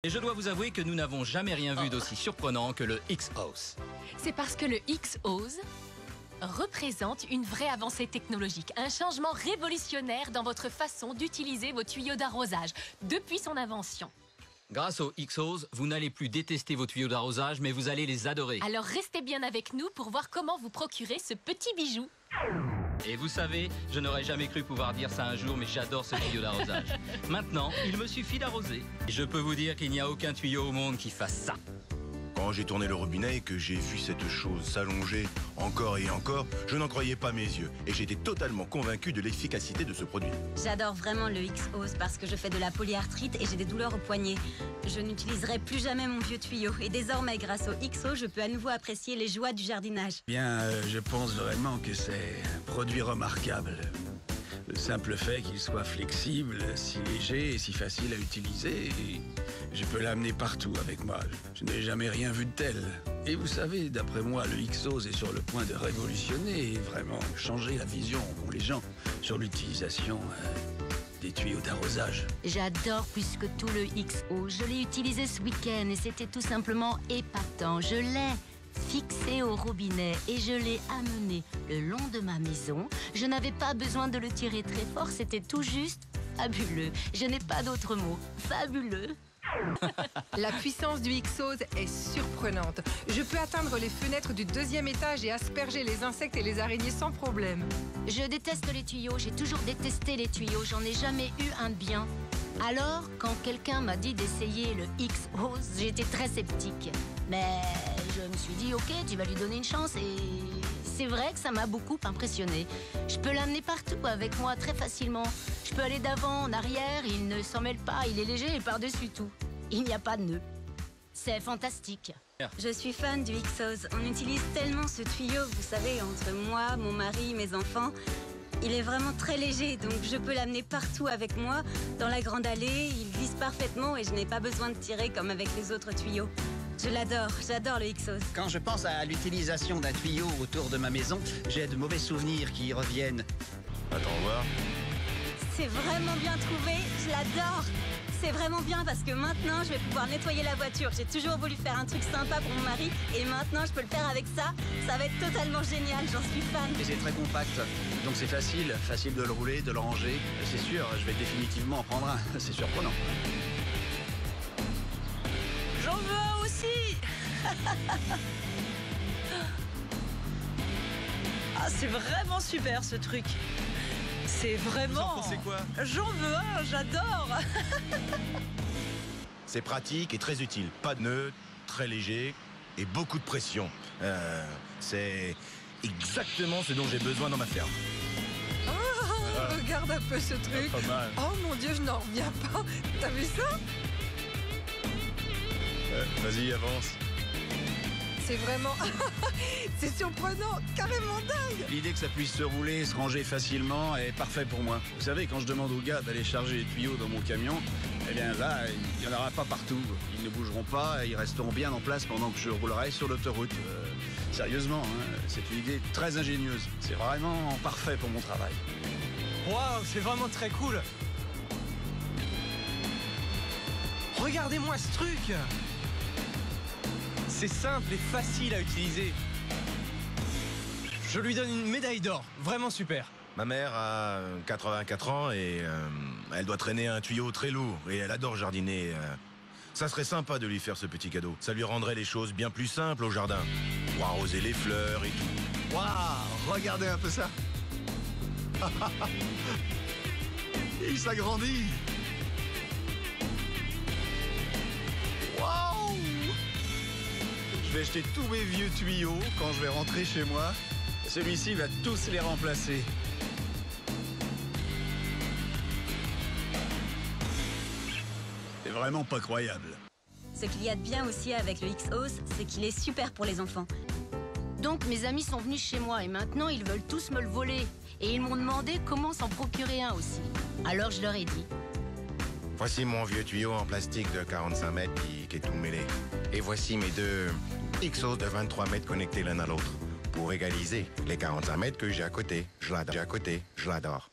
Et je dois vous avouer que nous n'avons jamais rien vu d'aussi surprenant que le X-Hose. C'est parce que le X-Hose représente une vraie avancée technologique, un changement révolutionnaire dans votre façon d'utiliser vos tuyaux d'arrosage depuis son invention. Grâce au X-Hose, vous n'allez plus détester vos tuyaux d'arrosage, mais vous allez les adorer. Alors restez bien avec nous pour voir comment vous procurer ce petit bijou. Et vous savez, je n'aurais jamais cru pouvoir dire ça un jour, mais j'adore ce tuyau d'arrosage. Maintenant, il me suffit d'arroser. Et je peux vous dire qu'il n'y a aucun tuyau au monde qui fasse ça. Quand j'ai tourné le robinet et que j'ai vu cette chose s'allonger encore et encore, je n'en croyais pas mes yeux. Et j'étais totalement convaincu de l'efficacité de ce produit. J'adore vraiment le X-Hose parce que je fais de la polyarthrite et j'ai des douleurs au poignet. Je n'utiliserai plus jamais mon vieux tuyau. Et désormais, grâce au X-Hose, je peux à nouveau apprécier les joies du jardinage. Bien, je pense vraiment que c'est un produit remarquable. Le simple fait qu'il soit flexible, si léger et si facile à utiliser, je peux l'amener partout avec moi. Je n'ai jamais rien vu de tel. Et vous savez, d'après moi, le X-Hose est sur le point de révolutionner et vraiment changer la vision qu'ont les gens sur l'utilisation des tuyaux d'arrosage. J'adore plus que tout le X-Hose. Je l'ai utilisé ce week-end et c'était tout simplement épatant. Je l'ai fixé au robinet et je l'ai amené le long de ma maison. Je n'avais pas besoin de le tirer très fort, c'était tout juste fabuleux. Je n'ai pas d'autre mot. Fabuleux. La puissance du X-Hose est surprenante. Je peux atteindre les fenêtres du 2e étage et asperger les insectes et les araignées sans problème. Je déteste les tuyaux, j'ai toujours détesté les tuyaux, j'en ai jamais eu un de bien. Alors, quand quelqu'un m'a dit d'essayer le X-Hose, j'étais très sceptique. Mais je me suis dit, ok, tu vas lui donner une chance et c'est vrai que ça m'a beaucoup impressionné. Je peux l'amener partout avec moi très facilement. Je peux aller d'avant, en arrière, il ne s'en mêle pas, il est léger et par-dessus tout. Il n'y a pas de nœud. C'est fantastique. Je suis fan du X-Hose. On utilise tellement ce tuyau, vous savez, entre moi, mon mari, mes enfants. Il est vraiment très léger, donc je peux l'amener partout avec moi. Dans la grande allée, il glisse parfaitement et je n'ai pas besoin de tirer comme avec les autres tuyaux. Je l'adore, j'adore le X-Hose. Quand je pense à l'utilisation d'un tuyau autour de ma maison, j'ai de mauvais souvenirs qui reviennent. Attends voir. C'est vraiment bien trouvé, je l'adore. C'est vraiment bien parce que maintenant, je vais pouvoir nettoyer la voiture. J'ai toujours voulu faire un truc sympa pour mon mari et maintenant, je peux le faire avec ça. Ça va être totalement génial, j'en suis fan. Et c'est très compact, donc c'est facile de le rouler, de le ranger. C'est sûr, je vais définitivement en prendre un, c'est surprenant. J'en veux un aussi. Ah, c'est vraiment super ce truc. C'est vraiment... Vous en pensez quoi? J'en veux un, j'adore. C'est pratique et très utile. Pas de nœud, très léger et beaucoup de pression. C'est exactement ce dont j'ai besoin dans ma ferme. Oh, regarde un peu ce truc. Pas mal. Oh mon Dieu, je n'en reviens pas. T'as vu ça? Vas-y, avance. C'est vraiment... c'est surprenant, carrément dingue. L'idée que ça puisse se rouler et se ranger facilement est parfait pour moi. Vous savez, quand je demande aux gars d'aller charger les tuyaux dans mon camion, eh bien là, il n'y en aura pas partout. Ils ne bougeront pas et ils resteront bien en place pendant que je roulerai sur l'autoroute. Sérieusement, hein, c'est une idée très ingénieuse. C'est vraiment parfait pour mon travail. Waouh, c'est vraiment très cool. Regardez-moi ce truc. C'est simple et facile à utiliser. Je lui donne une médaille d'or, vraiment super. Ma mère a 84 ans et elle doit traîner un tuyau très lourd et elle adore jardiner. Ça serait sympa de lui faire ce petit cadeau. Ça lui rendrait les choses bien plus simples au jardin. Pour arroser les fleurs et tout. Waouh, regardez un peu ça. Il s'agrandit. Waouh! Je vais jeter tous mes vieux tuyaux quand je vais rentrer chez moi. Celui-ci va tous les remplacer. C'est vraiment pas croyable. Ce qu'il y a de bien aussi avec le X-Hose, c'est qu'il est super pour les enfants. Donc mes amis sont venus chez moi et maintenant ils veulent tous me le voler. Et ils m'ont demandé comment s'en procurer un aussi. Alors je leur ai dit. Voici mon vieux tuyau en plastique de 45 mètres qui est tout mêlé. Et voici mes deux X-Hose de 23 mètres connectés l'un à l'autre. Pour égaliser les 45 mètres que j'ai à côté. Je l'adore.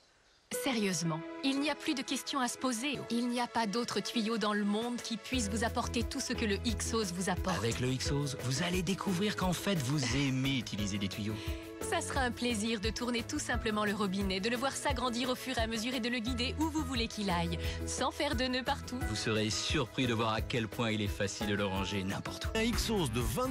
Sérieusement, il n'y a plus de questions à se poser. Il n'y a pas d'autre tuyau dans le monde qui puisse vous apporter tout ce que le X-Hose vous apporte. Avec le X-Hose, vous allez découvrir qu'en fait, vous aimez utiliser des tuyaux. Ça sera un plaisir de tourner tout simplement le robinet, de le voir s'agrandir au fur et à mesure et de le guider où vous voulez qu'il aille, sans faire de nœuds partout. Vous serez surpris de voir à quel point il est facile de le ranger n'importe où. Un X-Hose de 20